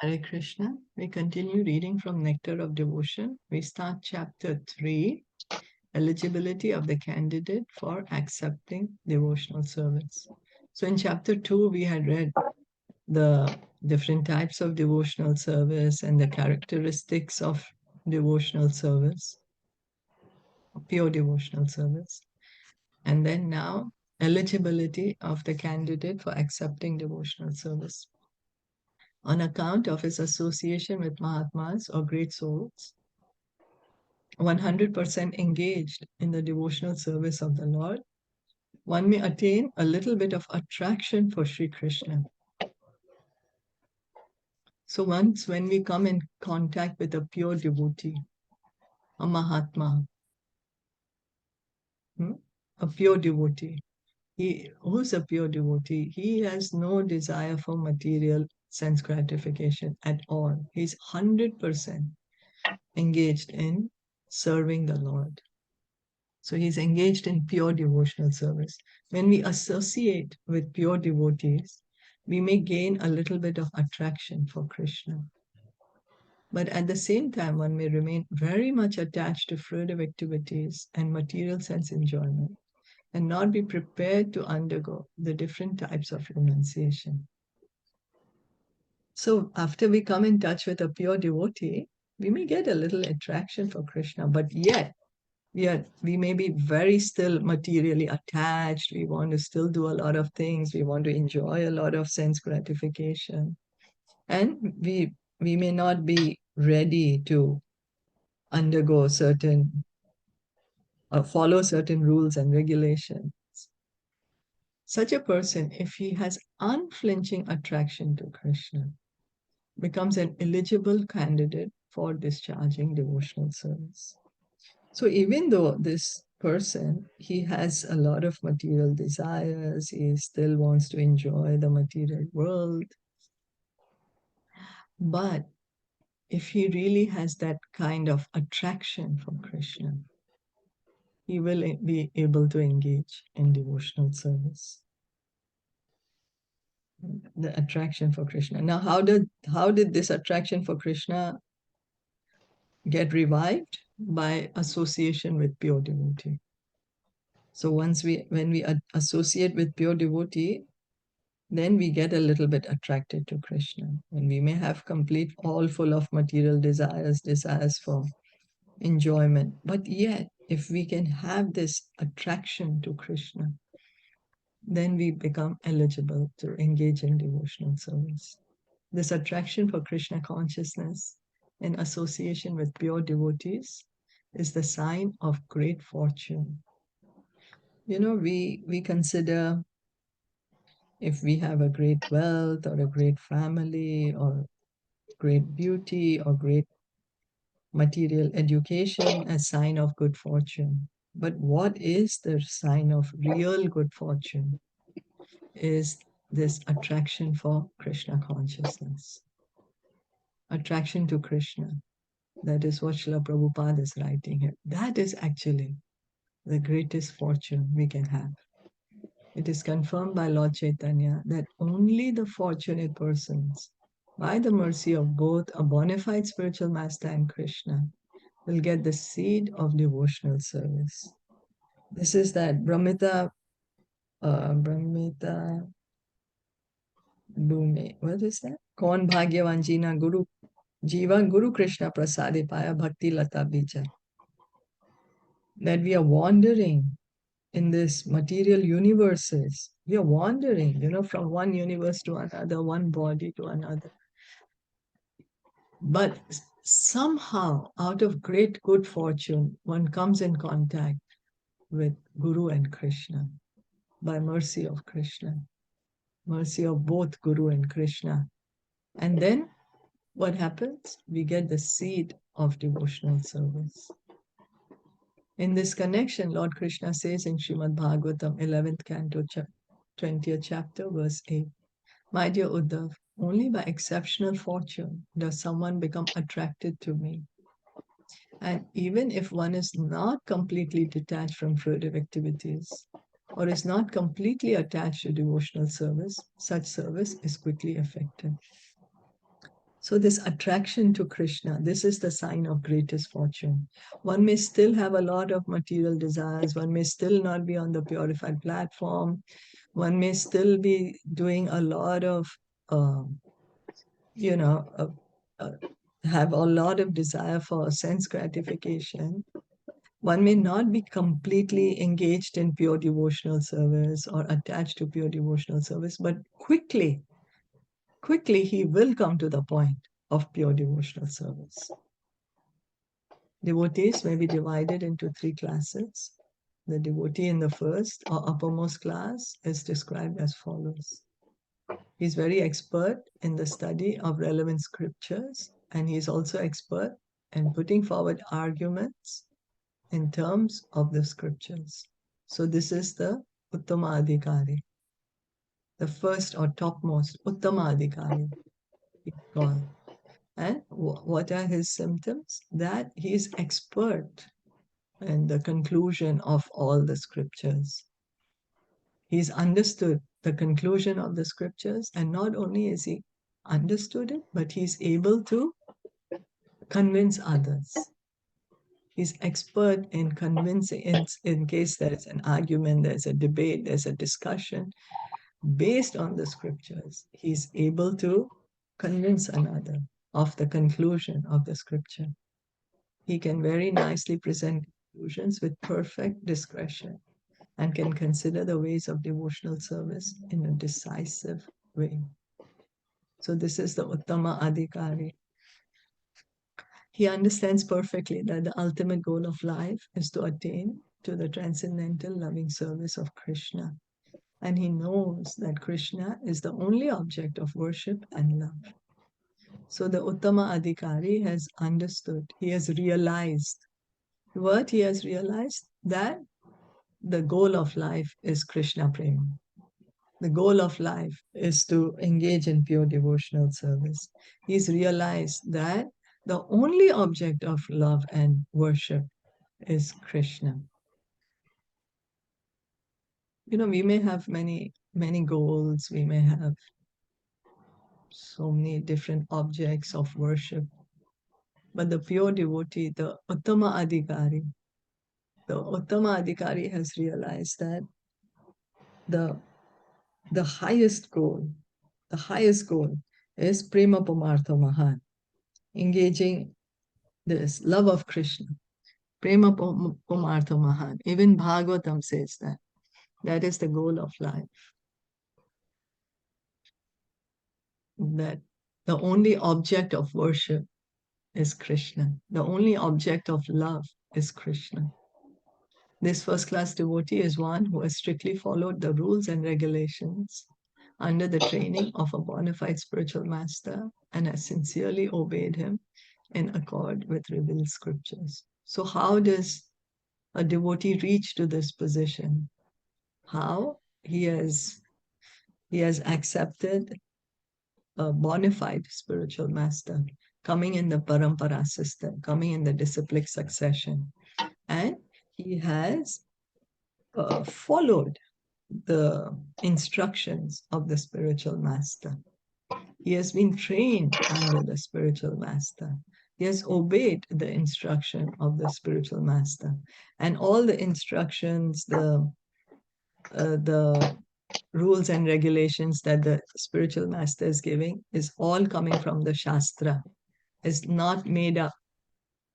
Hare Krishna. We continue reading from Nectar of Devotion. We start chapter 3, eligibility of the candidate for accepting devotional service. So in chapter 2, we had read the different types of devotional service and the characteristics of devotional service, pure devotional service. And then now, eligibility of the candidate for accepting devotional service. On account of his association with Mahatmas or great souls, 100% engaged in the devotional service of the Lord, one may attain a little bit of attraction for Sri Krishna. So once when we come in contact with a pure devotee, a Mahatma, a pure devotee, who's a pure devotee? He has no desire for material sense gratification at all. He's 100% engaged in serving the Lord. So he's engaged in pure devotional service. When we associate with pure devotees, we may gain a little bit of attraction for Krishna. But at the same time, one may remain very much attached to fruitive activities and material sense enjoyment and not be prepared to undergo the different types of renunciation. So after we come in touch with a pure devotee, we may get a little attraction for Krishna, but yet we may be very still materially attached. We want to still do a lot of things. We want to enjoy a lot of sense gratification. And we may not be ready to undergo certain follow certain rules and regulations. Such a person, if he has unflinching attraction to Krishna, becomes an eligible candidate for discharging devotional service. So even though this person, he has a lot of material desires, he still wants to enjoy the material world, but if he really has that kind of attraction for Krishna, he will be able to engage in devotional service. The attraction for Krishna. Now, how did this attraction for Krishna get revived? By association with pure devotee. So when we associate with pure devotee, then we get a little bit attracted to Krishna. And we may have complete, all full of material desires for enjoyment. But yet, if we can have this attraction to Krishna, then we become eligible to engage in devotional service. This attraction for Krishna consciousness in association with pure devotees is the sign of great fortune. We consider if we have a great wealth or a great family or great beauty or great material education as sign of good fortune. But what is the sign of real good fortune is this attraction for Krishna consciousness. Attraction to Krishna. That is what Srila Prabhupada is writing here. That is actually the greatest fortune we can have. It is confirmed by Lord Chaitanya that only the fortunate persons, by the mercy of both a bona fide spiritual master and Krishna, will get the seed of devotional service. This is that Brahmita Bhume. What is that? Kaun Bhagyavan Jina Guru Jiva Guru Krishna Prasade Paya Bhakti Lata Bija. That we are wandering in this material universes. We are wandering, from one universe to another, one body to another. But somehow, out of great good fortune, one comes in contact with Guru and Krishna by mercy of Krishna, mercy of both Guru and Krishna. And then what happens? We get the seed of devotional service. In this connection, Lord Krishna says in Srimad Bhagavatam, 11th canto, 20th chapter, verse 8, My dear Uddhav, only by exceptional fortune does someone become attracted to me. And even if one is not completely detached from fruitive activities or is not completely attached to devotional service, such service is quickly effected. So this attraction to Krishna, this is the sign of greatest fortune. One may still have a lot of material desires. One may still not be on the purified platform. One may still be doing a lot of, you know, have a lot of desire for sense gratification. One may not be completely engaged in pure devotional service or attached to pure devotional service, but quickly he will come to the point of pure devotional service. Devotees may be divided into three classes. The devotee in the first or uppermost class is described as follows. He's very expert in the study of relevant scriptures, and he's also expert in putting forward arguments in terms of the scriptures. So this is the Uttama Adhikari, the first or topmost Uttama Adhikari, he's called. And what are his symptoms? That he is expert in the conclusion of all the scriptures. He's understood the conclusion of the scriptures, and not only is he understood it, but he's able to convince others. He's expert in convincing, in case there's an argument, there's a debate, there's a discussion based on the scriptures. He's able to convince another of the conclusion of the scripture. He can very nicely present conclusions with perfect discretion and can consider the ways of devotional service in a decisive way. So this is the Uttama Adhikari. He understands perfectly that the ultimate goal of life is to attain to the transcendental loving service of Krishna. And he knows that Krishna is the only object of worship and love. So the Uttama Adhikari has understood, he has realized. What he has realized? That the goal of life is Krishna Prema. The goal of life is to engage in pure devotional service. He's realized that the only object of love and worship is Krishna. We may have many goals, we may have so many different objects of worship, but the pure devotee, the Uttama Adhikari has realized that the highest goal is Prema Pumartha Mahan, engaging this love of Krishna. Prema Pumartha Mahan. Even Bhagavatam says that. That is the goal of life. That the only object of worship is Krishna. The only object of love is Krishna. This first-class devotee is one who has strictly followed the rules and regulations under the training of a bona fide spiritual master and has sincerely obeyed him in accord with revealed scriptures. So how does a devotee reach to this position? How? He has accepted a bona fide spiritual master, coming in the parampara system, coming in the disciplic succession. And he has followed the instructions of the spiritual master. He has been trained under the spiritual master. He has obeyed the instruction of the spiritual master. And all the instructions, the rules and regulations that the spiritual master is giving is all coming from the Shastra. It's not made up.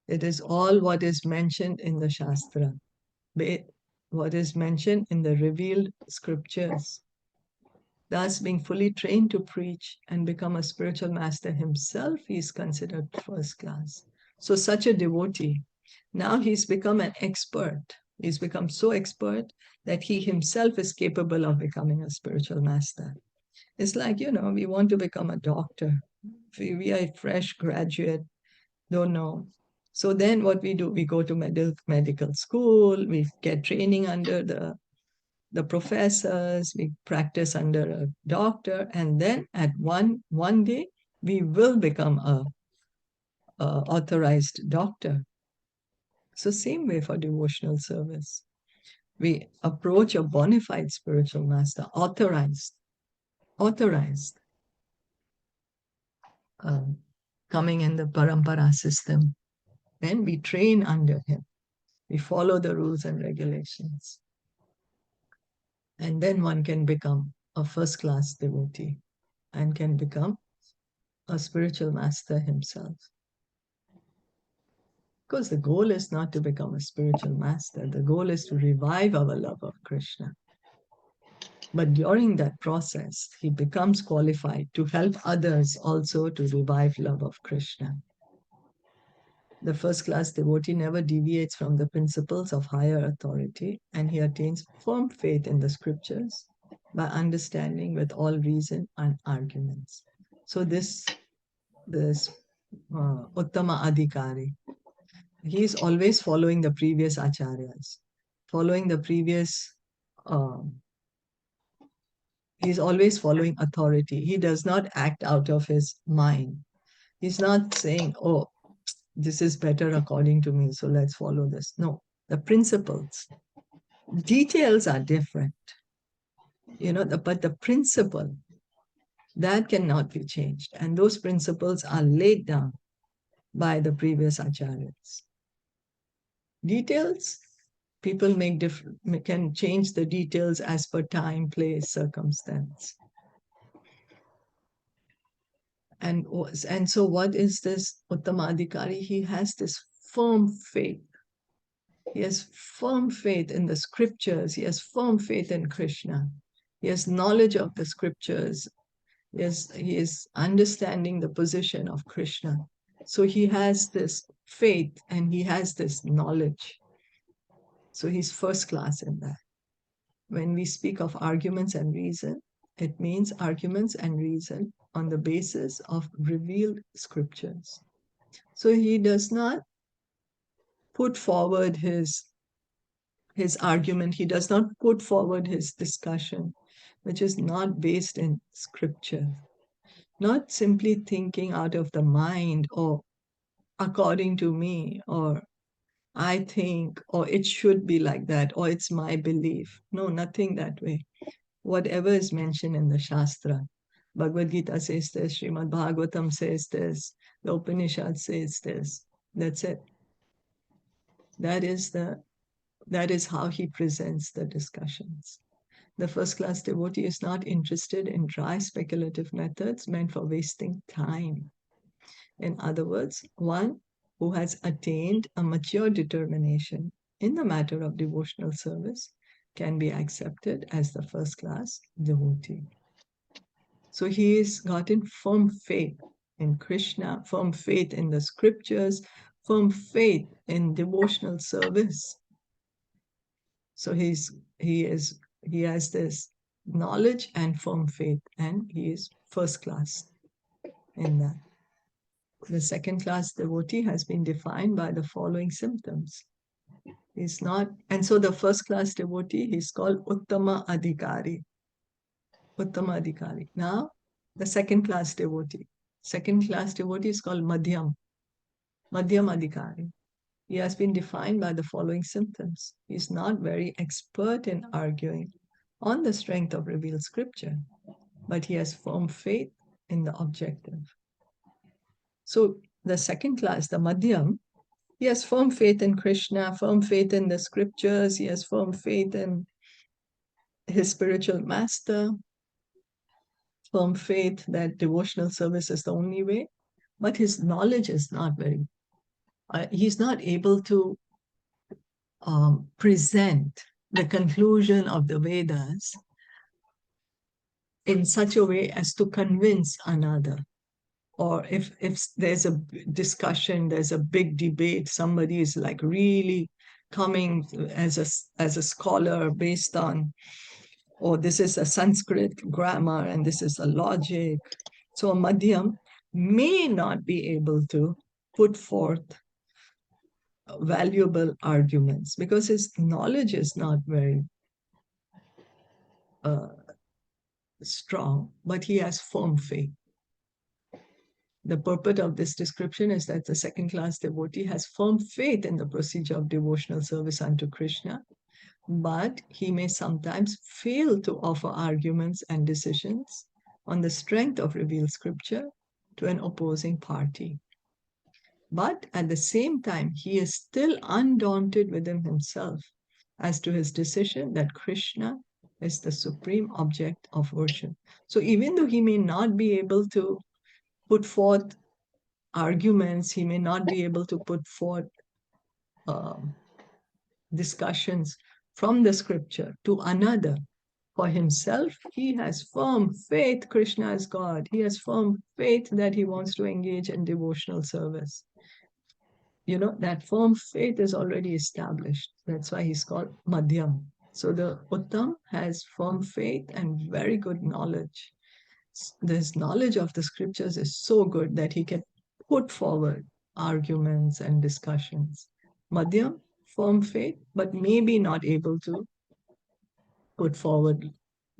It is all what is mentioned in the Shastra, what is mentioned in the revealed scriptures. Thus, being fully trained to preach and become a spiritual master himself, he is considered first class. So such a devotee, now he's become an expert. He's become so expert that he himself is capable of becoming a spiritual master. It's like, we want to become a doctor. We are a fresh graduate, don't know. So then what we do, we go to medical school, we get training under the professors, we practice under a doctor, and then at one day, we will become a authorized doctor. So same way for devotional service. We approach a bona fide spiritual master, authorized. coming in the parampara system. Then we train under him. We follow the rules and regulations. And then one can become a first-class devotee and can become a spiritual master himself. Because the goal is not to become a spiritual master. The goal is to revive our love of Krishna. But during that process, he becomes qualified to help others also to revive love of Krishna. The first-class devotee never deviates from the principles of higher authority, and he attains firm faith in the scriptures by understanding with all reason and arguments. So this Uttama Adhikari, he is always following the previous acharyas, following the previous, he's always following authority. He does not act out of his mind. He's not saying, oh, this is better according to me, so let's follow this. No, the principles. Details are different, but the principle, that cannot be changed. And those principles are laid down by the previous acharyas. Details, people can change the details as per time, place, circumstance. And so what is this Uttamadhikari? He has this firm faith. He has firm faith in the scriptures. He has firm faith in Krishna. He has knowledge of the scriptures. He is understanding the position of Krishna. So he has this faith and he has this knowledge. So he's first class in that. When we speak of arguments and reason, it means arguments and reason on the basis of revealed scriptures. So he does not put forward his argument, he does not put forward his discussion, which is not based in scripture, not simply thinking out of the mind or according to me or I think or it should be like that or it's my belief. No, nothing that way. Whatever is mentioned in the Shastra, Bhagavad Gita says this, Srimad Bhagavatam says this, the Upanishad says this. That's it. That is how he presents the discussions. The first-class devotee is not interested in dry speculative methods meant for wasting time. In other words, one who has attained a mature determination in the matter of devotional service can be accepted as the first-class devotee. So he has gotten firm faith in Krishna, firm faith in the scriptures, firm faith in devotional service. So he has this knowledge and firm faith, and he is first class in that. The second-class devotee has been defined by the following symptoms. He's not, and so the first-class devotee, he's called Uttama Adhikari. Uttama Adhikari. Now, the second-class devotee. Second-class devotee is called Madhyam. Madhyam Adhikari. He has been defined by the following symptoms. He is not very expert in arguing on the strength of revealed scripture, but he has firm faith in the objective. So the second class, the Madhyam, he has firm faith in Krishna, firm faith in the scriptures, he has firm faith in his spiritual master, firm faith that devotional service is the only way, but his knowledge is not very, he's not able to present the conclusion of the Vedas in such a way as to convince another. Or if there's a discussion, there's a big debate, somebody is like really coming as a scholar based on, oh, this is a Sanskrit grammar and this is a logic. So a Madhyam may not be able to put forth valuable arguments because his knowledge is not very strong, but he has firm faith. The purport of this description is that the second-class devotee has firm faith in the procedure of devotional service unto Krishna, but he may sometimes fail to offer arguments and decisions on the strength of revealed scripture to an opposing party. But at the same time, he is still undaunted within himself as to his decision that Krishna is the supreme object of worship. So even though he may not be able to put forth arguments, he may not be able to put forth um, discussions from the scripture to another. For himself, he has firm faith Krishna is God. He has firm faith that he wants to engage in devotional service. That firm faith is already established. That's why he's called Madhyam. So the Uttam has firm faith and very good knowledge. This knowledge of the scriptures is so good that he can put forward arguments and discussions. Madhyam, firm faith, but maybe not able to put forward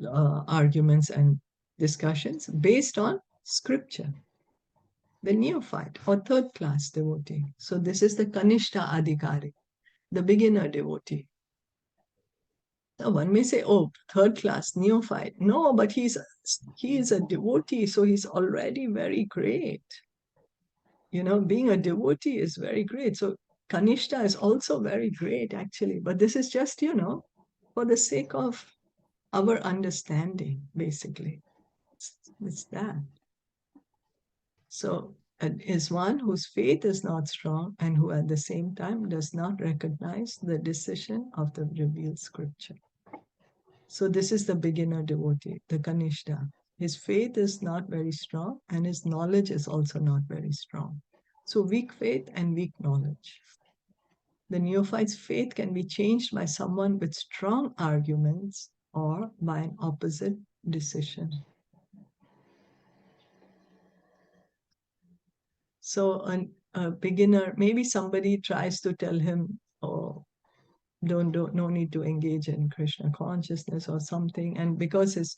arguments and discussions based on scripture. The neophyte or third class devotee. So this is the Kanishta Adhikari, the beginner devotee. Now one may say, oh, third class neophyte. No, but he is a devotee, so he's already very great. Being a devotee is very great. So Kanishta is also very great, actually. But this is just, for the sake of our understanding, basically. It's that. So is one whose faith is not strong and who at the same time does not recognize the decision of the revealed scripture. So this is the beginner devotee, the Kanishta. His faith is not very strong and his knowledge is also not very strong. So weak faith and weak knowledge. The neophyte's faith can be changed by someone with strong arguments or by an opposite decision. So a beginner, maybe somebody tries to tell him, oh, no need to engage in Krishna consciousness or something. And because his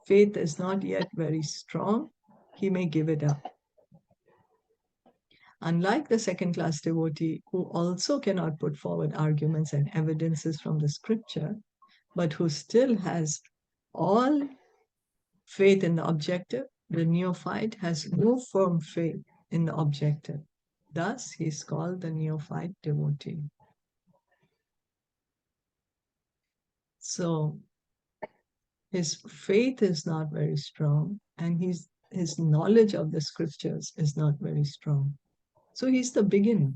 faith is not yet very strong, he may give it up. Unlike the second class devotee, who also cannot put forward arguments and evidences from the scripture, but who still has all faith in the objective, the neophyte has no firm faith in the objective. Thus, he is called the neophyte devotee. So, his faith is not very strong, and his knowledge of the scriptures is not very strong. So, he's the beginner.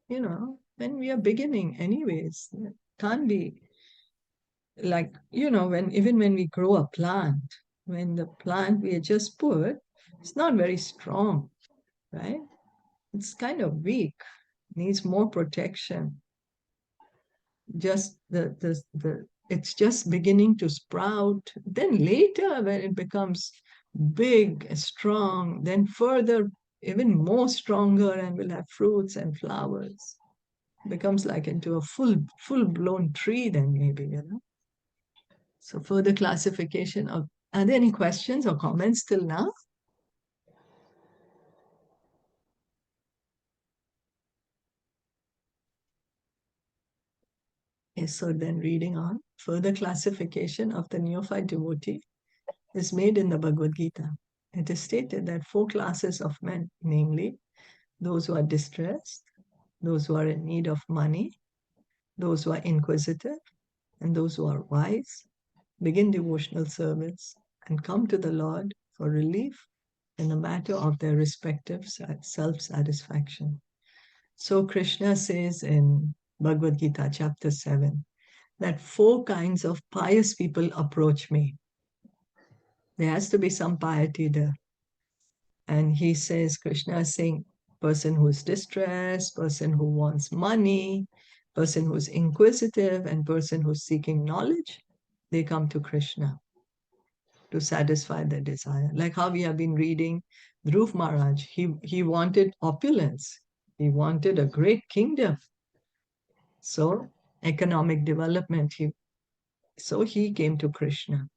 When we are beginning, anyways, it can't be like, when we grow a plant, when the plant we just put, it's not very strong, right? It's kind of weak, needs more protection. Just it's just beginning to sprout. Then later, when it becomes big, strong, then further, even more stronger, and will have fruits and flowers. Becomes like into a full-blown tree, then maybe. So further classification of. Are there any questions or comments till now? Yes, so then reading on, further classification of the neophyte devotee is made in the Bhagavad Gita. It is stated that 4 classes of men, namely those who are distressed, those who are in need of money, those who are inquisitive, and those who are wise, begin devotional service and come to the Lord for relief in the matter of their respective self-satisfaction. So Krishna says in Bhagavad Gita, chapter 7, that 4 kinds of pious people approach me. There has to be some piety there. And he says, Krishna is saying, person who is distressed, person who wants money, person who's inquisitive, and person who's seeking knowledge, they come to Krishna to satisfy their desire. Like how we have been reading Dhruv Maharaj, he wanted opulence. He wanted a great kingdom. So economic development, so he came to Krishna.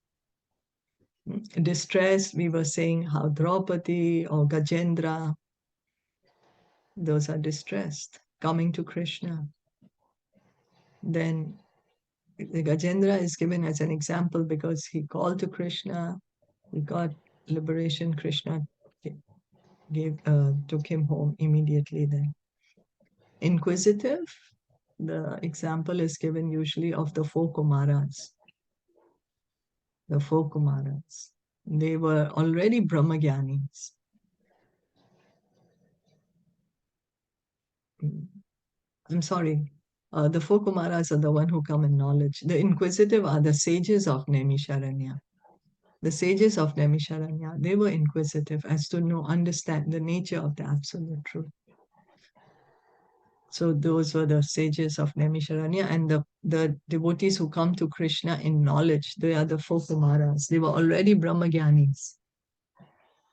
Distressed, we were saying how Draupadi or Gajendra, those are distressed, coming to Krishna. Then the Gajendra is given as an example because he called to Krishna, he got liberation, Krishna took him home immediately then. Inquisitive, the example is given usually of the four Kumaras. The four Kumaras. They were already Brahmagyanis. I'm sorry. The four Kumaras are the one who come in knowledge. The inquisitive are the sages of Naimisharanya. The sages of Naimisharanya, they were inquisitive as to know, understand the nature of the absolute truth. So those were the sages of Naimisharanya, and the devotees who come to Krishna in knowledge, they are the four Kumaras. They were already Brahmagyanis.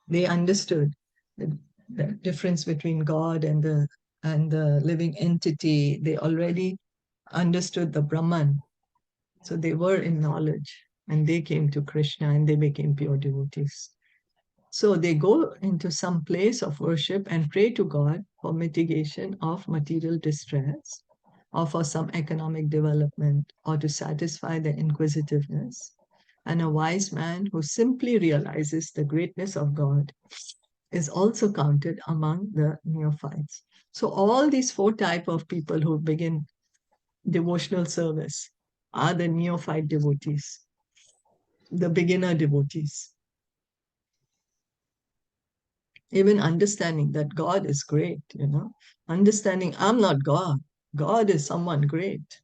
They understood the difference between God and the living entity. They already understood the Brahman. So they were in knowledge, and they came to Krishna and they became pure devotees. So they go into some place of worship and pray to God for mitigation of material distress, or for some economic development, or to satisfy their inquisitiveness. And a wise man who simply realizes the greatness of God is also counted among the neophytes. So all these four type of people who begin devotional service are the neophyte devotees, the beginner devotees. Even understanding that God is great, understanding I'm not God. God is someone great.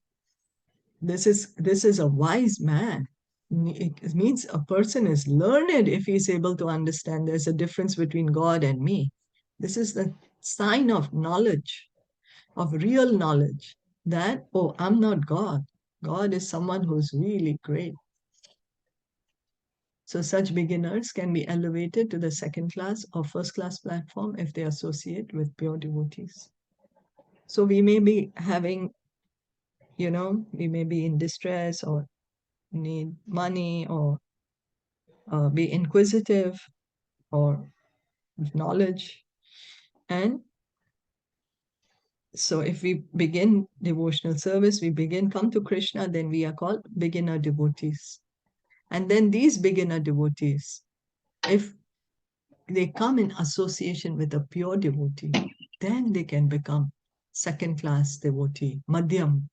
This is a wise man. It means a person is learned if he's able to understand there's a difference between God and me. This is the sign of knowledge, of real knowledge, that, oh, I'm not God. God is someone who's really great. So such beginners can be elevated to the second class or first class platform if they associate with pure devotees. So we may be having, we may be in distress or need money or be inquisitive or knowledge. And so if we begin devotional service, we come to Krishna, then we are called beginner devotees. And then these beginner devotees, if they come in association with a pure devotee, then they can become second class devotee, madhyam,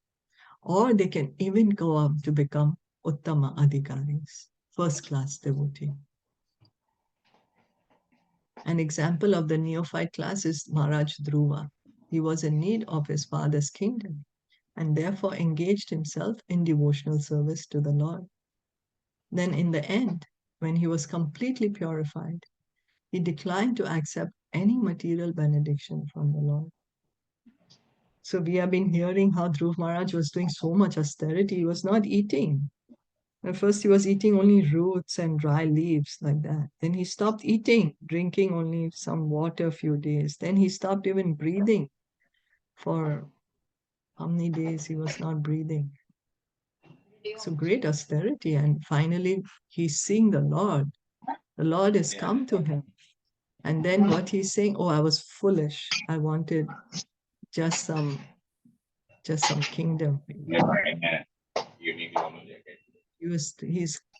or they can even go up to become uttama adhikaris, first class devotee. An example of the neophyte class is Maharaj Dhruva. He was in need of his father's kingdom and therefore engaged himself in devotional service to the Lord. Then in the end, when he was completely purified, he declined to accept any material benediction from the Lord. So we have been hearing how Dhruv Maharaj was doing so much austerity. He was not eating. At first, he was eating only roots and dry leaves like that. Then he stopped eating, drinking only some water a few days. Then he stopped even breathing. For how many days he was not breathing? So great austerity. And finally, he's seeing the Lord. The Lord has come to him. And then what he's saying, oh, I was foolish. I wanted just some kingdom.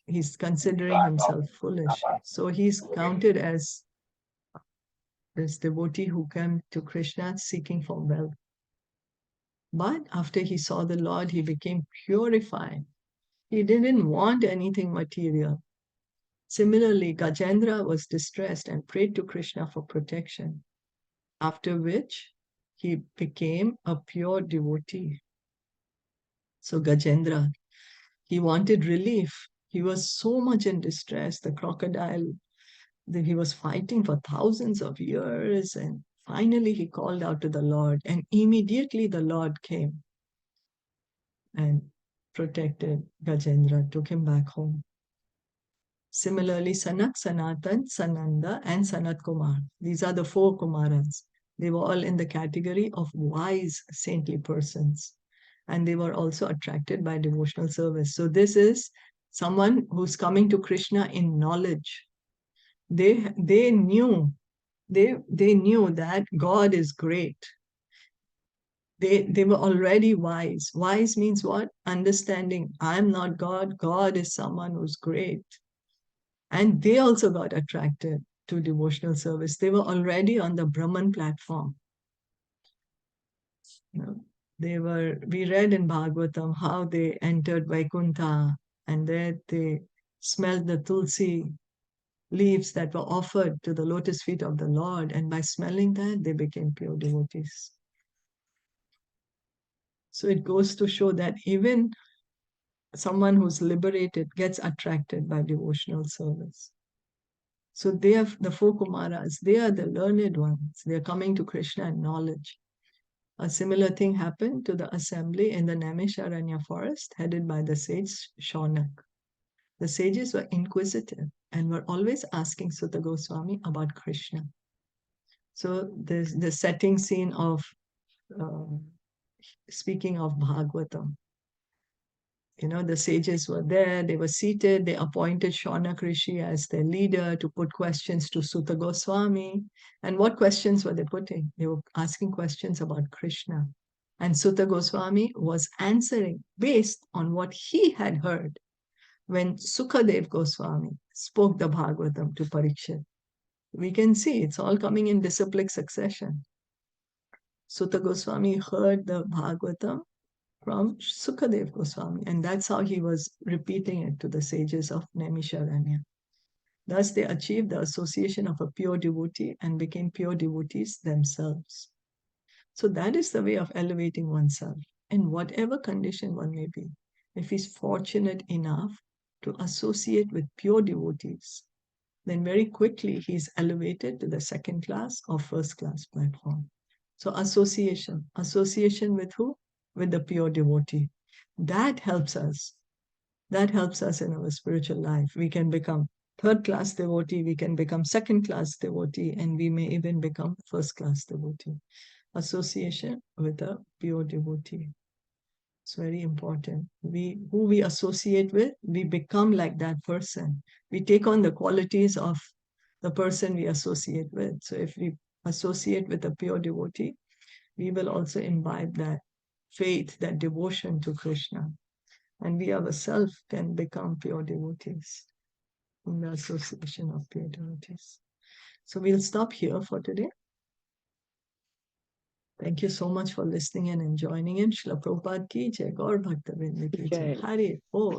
He's considering himself foolish. So he's counted as this devotee who came to Krishna seeking for wealth. But after he saw the Lord, he became purified. He didn't want anything material. Similarly, Gajendra was distressed and prayed to Krishna for protection, after which he became a pure devotee. So Gajendra, he wanted relief. He was so much in distress. The crocodile, he was fighting for thousands of years, and finally he called out to the Lord, and immediately the Lord came and protected Gajendra, took him back home. Similarly, Sanak, Sanatan, Sananda, and Sanat Kumar. These are the four Kumaras. They were all in the category of wise, saintly persons. And they were also attracted by devotional service. So this is someone who's coming to Krishna in knowledge. They knew that God is great. They were already wise. Wise means what? Understanding. I'm not God. God is someone who's great. And they also got attracted to devotional service. They were already on the Brahman platform. You know, we read in Bhagavatam how they entered Vaikuntha, and there they smelled the tulsi leaves that were offered to the lotus feet of the Lord, and by smelling that, they became pure devotees. So it goes to show that even someone who's liberated gets attracted by devotional service. So they are the four Kumaras, they are the learned ones. They are coming to Krishna and knowledge. A similar thing happened to the assembly in the Naimisharanya forest, headed by the sage Shaunak. The sages were inquisitive and were always asking Sutta Goswami about Krishna. So there's the setting scene of speaking of Bhagavatam. You know, the sages were there, they were seated, they appointed Shaunak Rishi as their leader to put questions to Sutta Goswami. And what questions were they putting? They were asking questions about Krishna. And Sutta Goswami was answering based on what he had heard when Sukadev Goswami spoke the Bhagavatam to Parikshit. We can see it's all coming in disciplic succession. Sutta Goswami heard the Bhagavatam from Sukadev Goswami, and that's how he was repeating it to the sages of Naimisharanya. Thus, they achieved the association of a pure devotee and became pure devotees themselves. So, that is the way of elevating oneself in whatever condition one may be. If he's fortunate enough to associate with pure devotees, then very quickly he's elevated to the second class or first class platform. So, association with who? With the pure devotee. That helps us. That helps us in our spiritual life. We can become third class devotee, we can become second class devotee, and we may even become first class devotee. Association with a pure devotee. It's very important. Who we associate with, we become like that person. We take on the qualities of the person we associate with. So if we associate with a pure devotee, we will also imbibe that faith, that devotion to Krishna. And we ourselves can become pure devotees in the association of pure devotees. So we'll stop here for today. Thank you so much for listening and joining in. Srila Prabhupada ki jai, Gaur Bhakta Vrinda ki jai. Hari Bol.